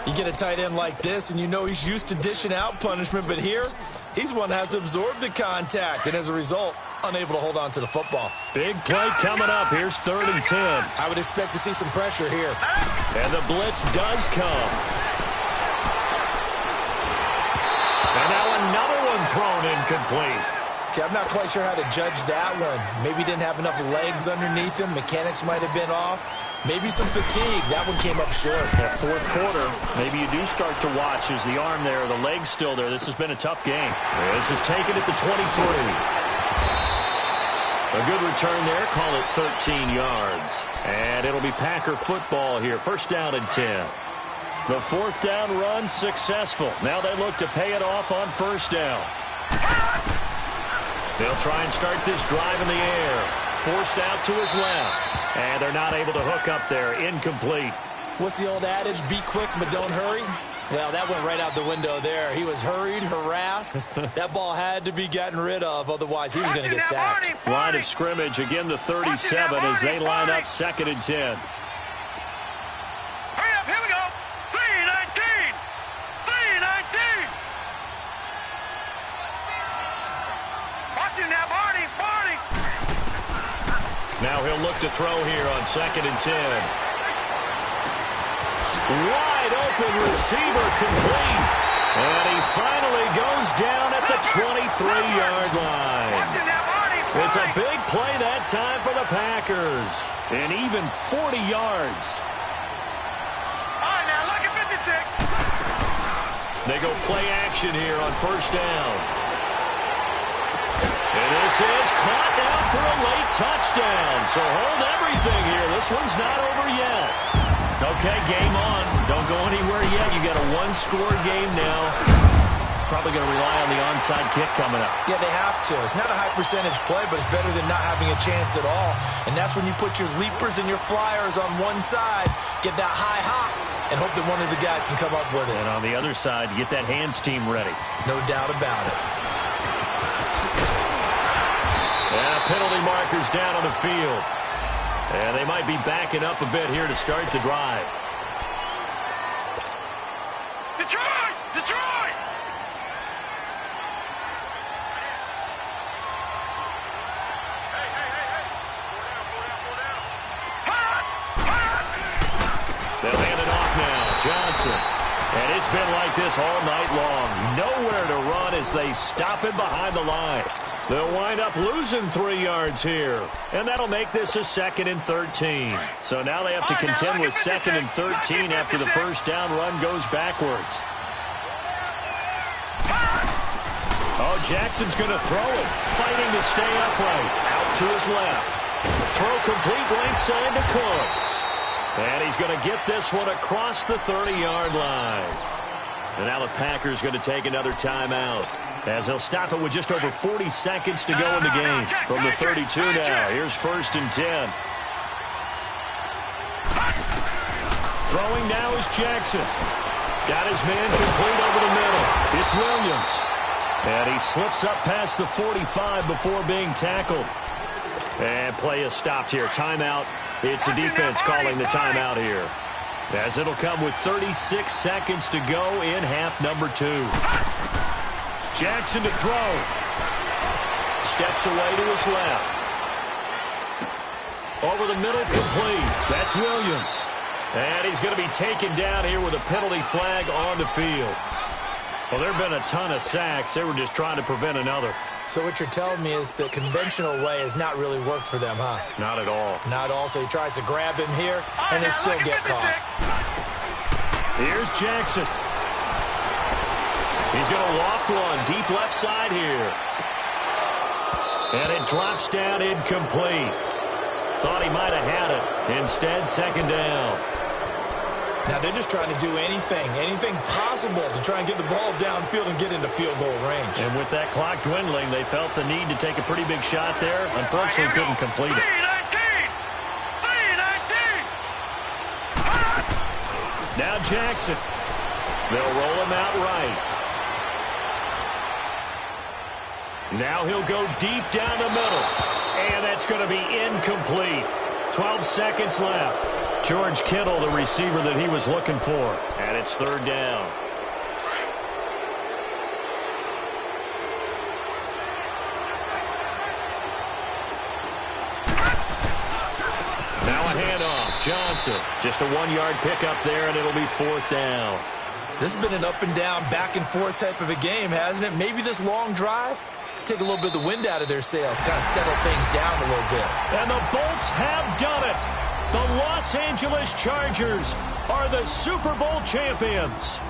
You get a tight end like this, and you know he's used to dishing out punishment, but here, he's one that has to absorb the contact, and as a result, unable to hold on to the football.
Big play coming up. Here's 3rd and 10.
I would expect to see some pressure here.
And the blitz does come. And now another one thrown incomplete.
Okay, I'm not quite sure how to judge that one. Maybe he didn't have enough legs underneath him. Mechanics might have been off. Maybe some fatigue. That one came up short.
That fourth quarter, maybe you do start to watch as the arm there, the leg's still there. This has been a tough game. This is taken at the 23. A good return there. Call it 13 yards. And it'll be Packer football here. 1st down and 10. The 4th down run successful. Now they look to pay it off on 1st down. They'll try and start this drive in the air. Forced out to his left. And they're not able to hook up there. Incomplete.
What's the old adage? Be quick, but don't hurry. Well, that went right out the window there. He was hurried, harassed. That ball had to be gotten rid of, otherwise he was going to get sacked.
Line of scrimmage, again the 37 as they line up 2nd and 10.
Hurry up, here we go. 3-19. 3-19. Watching now, Barney.
Now he'll look to throw here on 2nd and 10. Wide open receiver complete. And he finally goes down at the 23-yard line. It's a big play that time for the Packers. And even 40 yards.
All right, now look at 56.
They go play action here on 1st down. And this is caught down for a late touchdown. So hold everything here. This one's not over yet. Okay, game on. Don't go anywhere yet. You got a one-score game now. Probably going to rely on the onside kick coming up.
Yeah, they have to. It's not a high-percentage play, but it's better than not having a chance at all. And that's when you put your leapers and your flyers on one side, get that high hop, and hope that one of the guys can come up with it.
And on the other side, get that hands team ready.
No doubt about it.
And penalty markers down on the field. And they might be backing up a bit here to start the drive.
Detroit! Detroit!
They'll hand it off now. Johnson. And it's been like this all night long. Nowhere to run as they stop him behind the line. They'll wind up losing 3 yards here. And that'll make this a 2nd and 13. So now they have to contend with 2nd and 13 after the 1st down run goes backwards. Oh, Jackson's going to throw it. Fighting to stay upright. Out to his left. Throw complete right side to Cooks. And he's going to get this one across the 30-yard line. And now the Packers going to take another timeout, as they'll stop it with just over 40 seconds to go in the game. From the 32 now, here's 1st and 10. Throwing now is Jackson. Got his man complete over the middle. It's Williams. And he slips up past the 45 before being tackled. And play is stopped here. Timeout. It's the defense calling the timeout here, as it'll come with 36 seconds to go in half number 2. Jackson to throw. Steps away to his left. Over the middle, complete. That's Williams. And he's going to be taken down here with a penalty flag on the field. Well, there have been a ton of sacks. They were just trying to prevent another.
So what you're telling me is the conventional way has not really worked for them, huh?
Not at all.
Not all. So he tries to grab him here, and they still get caught.
Here's Jackson. He's going to loft one deep left side here. And it drops down incomplete. Thought he might have had it. Instead, second down.
Now they're just trying to do anything possible to try and get the ball downfield and get into field goal range.
And with that clock dwindling, they felt the need to take a pretty big shot there. Unfortunately, couldn't complete it. 3-19. Now Jackson. They'll roll him out right. Now he'll go deep down the middle. And that's going to be incomplete. 12 seconds left. George Kittle, the receiver that he was looking for. And it's third down. Now a handoff. Johnson. Just a 1-yard pickup there, and it'll be fourth down.
This has been an up and down, back and forth type of a game, hasn't it? Maybe this long drive take a little bit of the wind out of their sails, kind of settle things down a little bit.
And the Bolts have done it. The Los Angeles Chargers are the Super Bowl champions.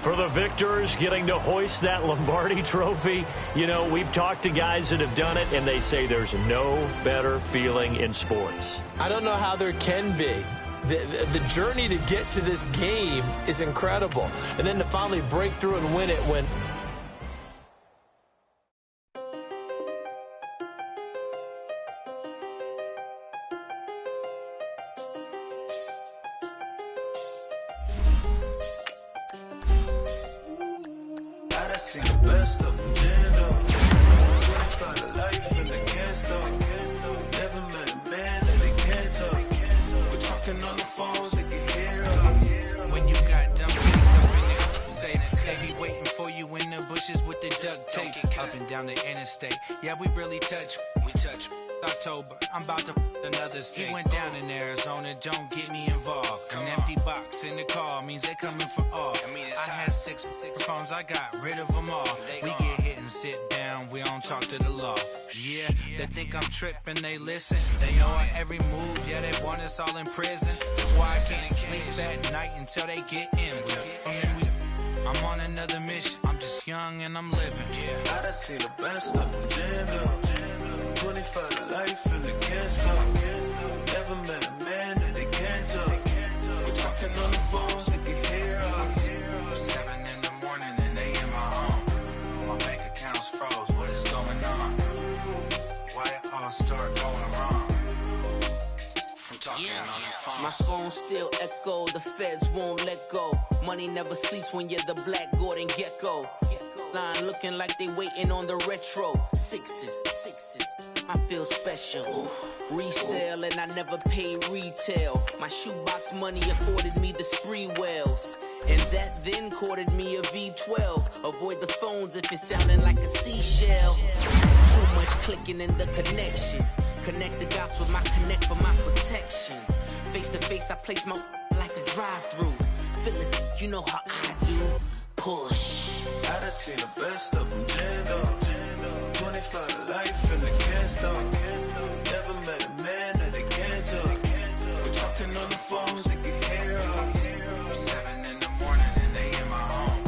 For the victors getting to hoist that Lombardi trophy, you know, we've talked to guys that have done it, and they say there's no better feeling in sports.
I don't know how there can be. The journey to get to this game is incredible. And then to finally break through and win it when...
I see the best of them, life in the never met a man that they can't talk. We're talking on the phones, they can hear us.
When you got done, say that they be waiting for you in the bushes with the duct tape. Up and down the interstate, yeah, we really touch. We touch. October, I'm about to another state. He went down in Arizona, don't get me involved. An empty box in the car means they coming for all. I had six phones, I got rid of them all. We get hit and sit down, we don't talk to the law. Yeah, they think I'm tripping, they listen. They know our every move, yeah, they want us all in prison. That's why I can't sleep at night until they get in. I'm on another mission, I'm just young and I'm living.
I done seen the best of them, 25 to life in the can't stop. Never met a man that they can't talk. We're talking on the phones, they can hear us.
7 in the morning and they in my home. My bank account's froze, what is going on? Why it all start going wrong? From talking on the phone.
My phone still echo, the feds won't let go. Money never sleeps when you're the Black Gordon Gecko. Line looking like they waiting on the retro. Sixes. I feel special. Resale and I never pay retail. My shoebox money afforded me the spree wells. And that then courted me a V12. Avoid the phones if it's sounding like a seashell. Too much clicking in the connection. Connect the dots with my connect for my protection. Face to face I place my like a drive-through. Feeling, you know how I do. Push.
I done seen the best of them, 25 to life in the can't stop. Never met a man that they can't talk. We're talking on the phones, they can hear us.
7 in the morning and they in my home.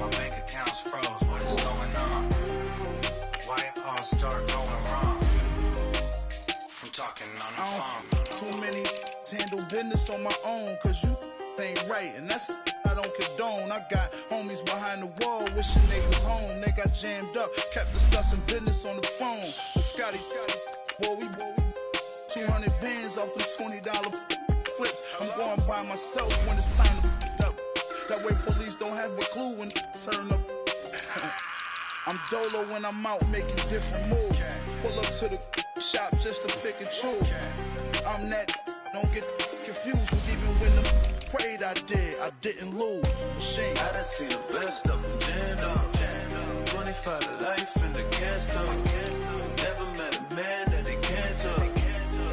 My bank account's froze, what is going on? Why it all start going wrong? From talking on the phone.
Too many handle business on my own, cause you ain't right, and that's I don't condone. I got homies behind the wall wishing they was home. They got jammed up, kept discussing business on the phone. But Scotty, boy, we 200 bands off them $20 flips. I'm going by myself when it's time to pick up. That way police don't have a clue when turn up. I'm dolo when I'm out making different moves. Pull up to the shop just to pick and choose. I'm that, don't get confused, cause even when the prayed I didn't lose. Machine.
I done seen the best of them, 25 to life in the can't stop. Never met a man that they can't talk.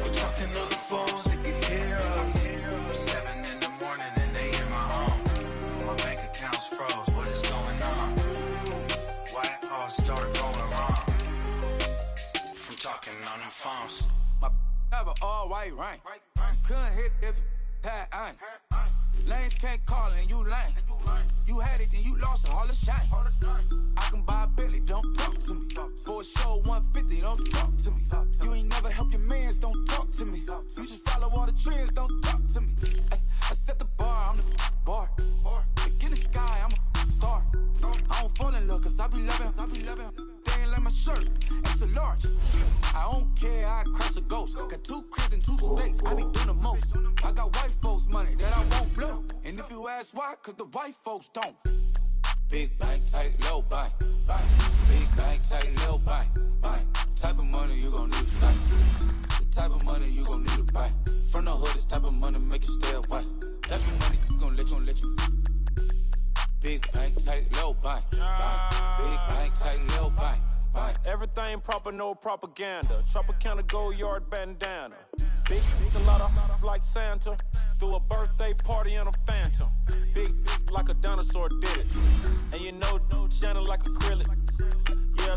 We're talking on the phones, they can hear us.
7 in the morning and they in my home. My bank account's froze, what is going on?
right range. Couldn't hit if you had ain't. Lanes can't call and you lame. You had it and you lost it, all the shame. I can buy a Billy, don't talk to me. For a show 150, don't talk to me. You ain't never help your mans, don't talk to me. You just follow all the trends, don't talk to me. I set the bar, I'm the bar. Like in the sky, I'm a star. I don't fall in love, cause I be loving. They ain't like my shirt, it's a large. I don't care, I crush a ghost. Got 2 cribs in 2 states, I be doing the most. I got white folks money that I won't blow. And if you ask why, cause the white folks don't. Big bank, tight, low bank. Big bank, tight, low bank. Type of money you gon' need to sight. The type of money you gon' need to buy. From the hood, this type of money make you stay away. Type of money gon' let you. Big bank, tight, low bank. Big bank, tight, low bank.
Everything proper, no propaganda. Tropicana gold yard bandana. Big, a lot of like Santa. Threw a birthday party in a phantom. Big like a dinosaur did it. And you know, shining like acrylic. Yeah,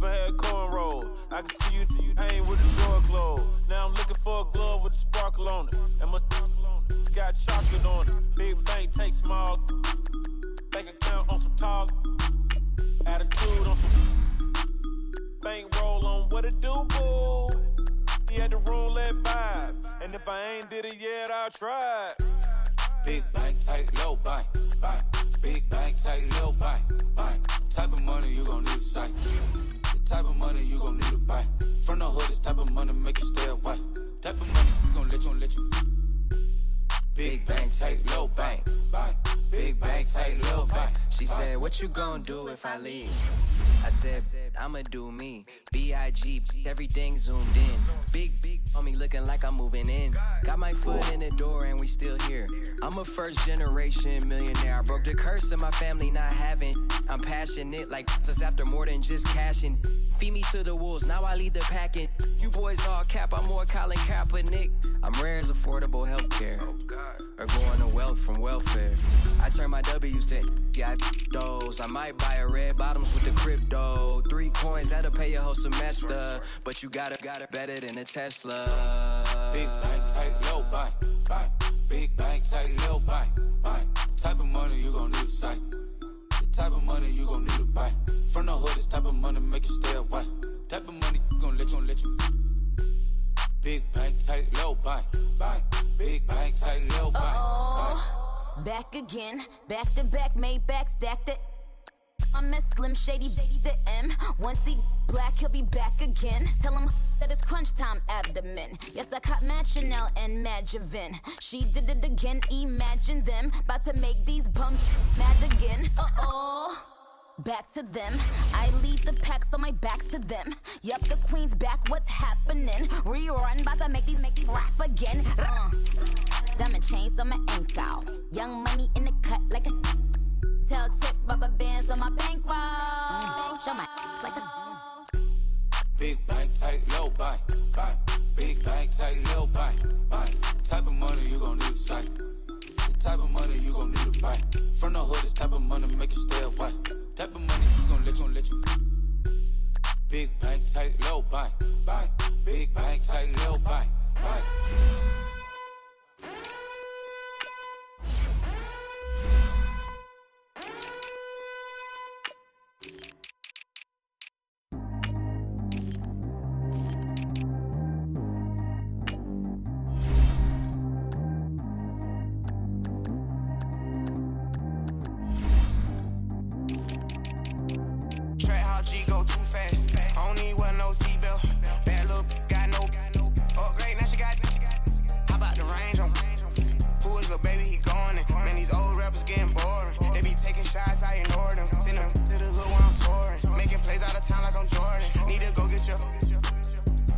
I had cornrow. I can see you hang with the door closed. Now I'm looking for a glove with a sparkle on it. And my got chocolate on it. Big bank, take small. Bank account on some tall. Attitude on some. Bankroll on what it do, boo. He had the roulette vibe. And if I ain't did it yet, I'll try.
Big bank, tight, low bank. Big bank, tight, low bank. Type of money you gon' need to sight. The type of money you gon' need to buy. From the hood, this type of money make you stay away. Type of money gon' let you. Big bank, tight, low bank. Big bank, tight, low bank.
She said, what you gon' do if I leave? I said, I'ma do me. B.I.G. Everything zoomed in. Big on me looking like I'm moving in. Got my foot in the door and we still here. I'm a first generation millionaire. I broke the curse of my family not having. I'm passionate like just after more than just cashing. Feed me to the wolves, now I lead the packing. You boys all cap, I'm more Colin Kaepernick. I'm rare as affordable healthcare. Or going to wealth from welfare. I turn my W's to those. I might buy a red bottoms with the crypto. 3 coins, that'll pay your whole semester. But you got it better than a Tesla.
Big bank, tight, low bank. Big bank, tight, low bank. Type of money you gon' need to sight. The type of money you gon' need to buy. From the hood, this type of money make you stay away. Type of money gon' let you. Big bank, tight, low bank. Big bank, tight, low bank.
Back again, back to back, made back, stacked it. I'm a Slim Shady, the M. Once he black, he'll be back again. Tell him that it's crunch time abdomen. Yes, I caught Mad Chanel and Mad Javin. She did it again, imagine them. About to make these bums mad again. Back to them. I lead the pack, so my back's to them. Yup, the queen's back, what's happening? Rerun, about to make these rap again. Diamond chains on my ankle. Young money in the cut like a tail tip, rubber bands on my bankroll. Show my like a
Big bank, tight, low bank. Big bank, tight, low bank. Type of money you gon' need to sight. The type of money you gon' need to buy. From the hood, this type of money make you stay away. Type of money gon' let you. Big bank, tight, low bank. Big bank, tight, low bank.
G go too fast. I don't need wear no seatbelt. Bad little got no upgrade. Now she got. How about the range on? Who is little baby? He going in. Man, these old rappers getting boring. They be taking shots, I ignore them. Send them to the hood when I'm touring. Making plays out of town like I'm Jordan. Need to go get your.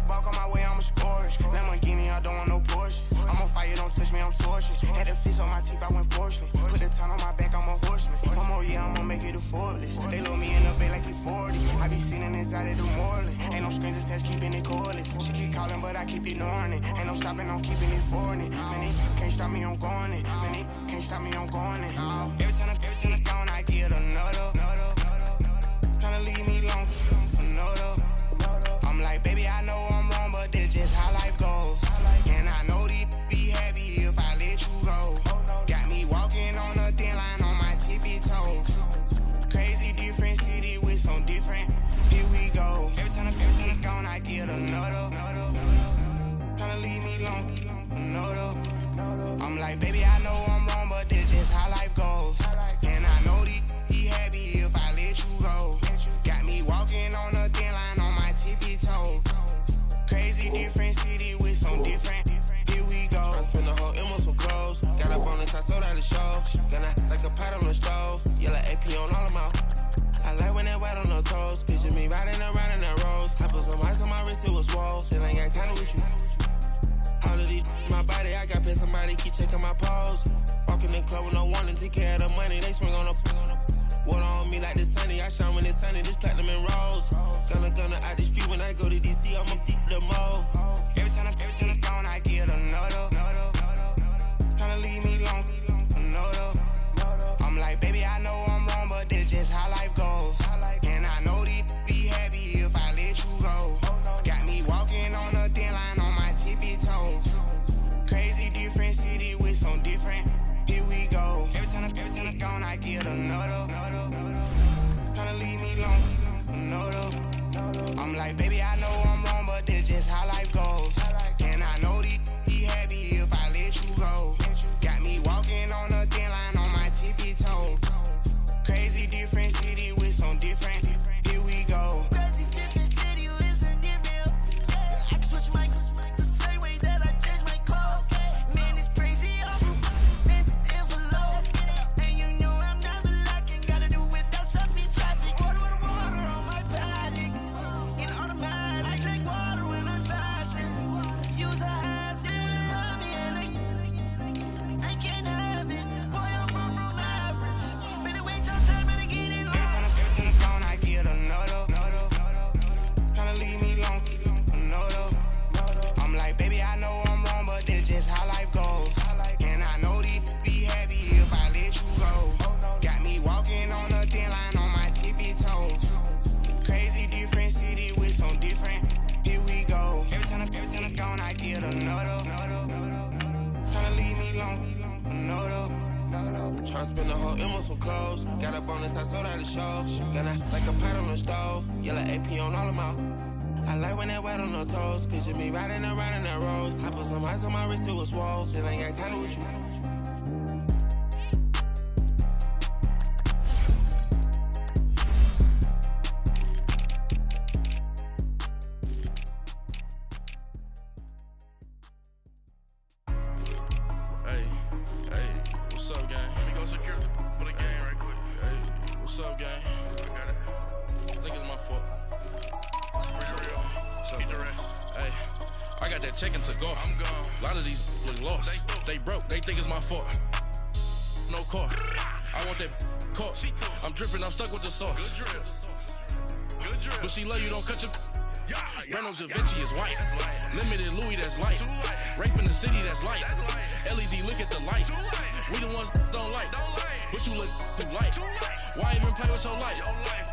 Walk on my way, I'ma score it. Lamborghini, I don't want no Porsches. I'm on fire, don't touch me, I'm tortured. Had the fish on my teeth, I went porcelain. Put the town on my back, I'm a horseman. One more year, I'ma make it effortless. They load me in the bay like he 40. I be sitting inside of the Moreland. Ain't no screens attached, keeping it cordless. She keep calling, but I keep ignoring it. Ain't no stopping, I'm keeping it for it. Man, they can't stop me, I'm going it. Man, they can't stop me, I'm going it. Every time I'm gone, I get another. Tryna leave me long, another. I'm like, baby, I know I'm wrong, but this just how life goes. And I
no toes. Picture me riding around in that rose. I put some ice on my wrist, it was swole. Still ain't got time with you. All of these my body, I got paid somebody keep checking my pose. Walking in the club with no warning, take care of the money. They swing on the water on me like the sunny. I shine when it's sunny, this platinum and rose. Gonna out the street when I go to DC, I'ma see the mo.
Every time I'm gone, I get another. Tryna leave me alone, another. I'm like, baby, I know I'm wrong, but this just how life goes. And I know these be happy if I let you go. Got me walking on a thin line on my tippy toes. Crazy different city with some different. Here we go. Every time I'm gone, I get another. Tryna leave me alone, another. I'm like, baby, I know I'm wrong, but this just how life goes. And I know these be happy if I let you go. Got me walking on a thin line on my tippy toes. Crazy different city with some different. Here we go.
Crazy different city with some different. I can switch my the same way that I change my clothes. Man, it's crazy. I'm envelope. And you know I'm never lacking. Gotta do it, that's up in traffic. Water on my paddock. In automatic. I drink water when I'm fasting. Use a has to love me and I can't have it. Boy, I'm far from average. Better wait your time, better get it on.
Every time I'm gone, I get another. Tryna leave me alone, another. I'm like, baby, I know I'm wrong, but this just how life goes. And I know these be happy if I let you go. Got me walking on a thin line on my tippy toes. Crazy different city with some different. Here we go. Every time I'm gone, I get another. Tryna leave me alone, another.
Tryna spend the whole M on some clothes. Got a bonus, I sold out the show. Got a like a pot on the stove. Yellow AP on all of my. I like when that wet on the toes. Picture me riding around in that rose. I put some ice on my wrist, it was swole. Still ain't got time with you.
What's up, gang? Let me go secure for the game right quick. Hey, what's up, gang? I got it. I think it's my fault. For real. What's up, man? Hey, I got that check-in to go. I'm gone. A lot of these look lost. They broke. They think it's my fault. No car. I want that car. I'm dripping. I'm stuck with the sauce. Good drip. Good drip. But she love you. Don't cut your. Reynolds Da Vinci is white. Limited Louis, that's light. Rape in the city, that's light. LED, look at the lights. We the ones don't like. But you look too light. Why even play with your life?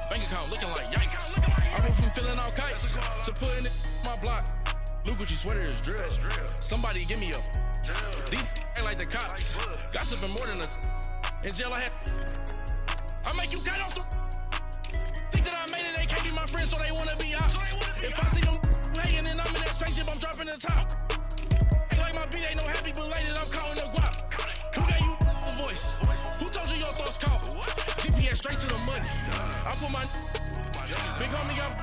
Bank account looking like yikes. I went from filling out kites to putting it in my block. Blue Gucci sweater is drill. Somebody give me a. These ain't like the cops. Gossiping more than a. In jail I had. I make you cut off the. Think that I made it, they can't be my friends, so they wanna be ops. If I see them hating and I'm in that spaceship, I'm dropping the top. Ain't like my beat ain't no happy, but later I'm calling the guap. Who gave you a voice? Who told you your thoughts count? GPS straight to the money. I put my big homie got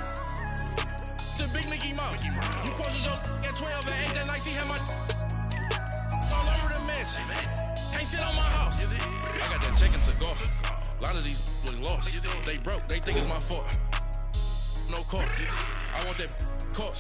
the big Mickey Mouse. You posted your at 12 and 8 that night, she had my all over the mansion. Can't sit on my house. I got that check-in to go. A lot of these look lost. They broke. They think it's my fault. No car. I want that car.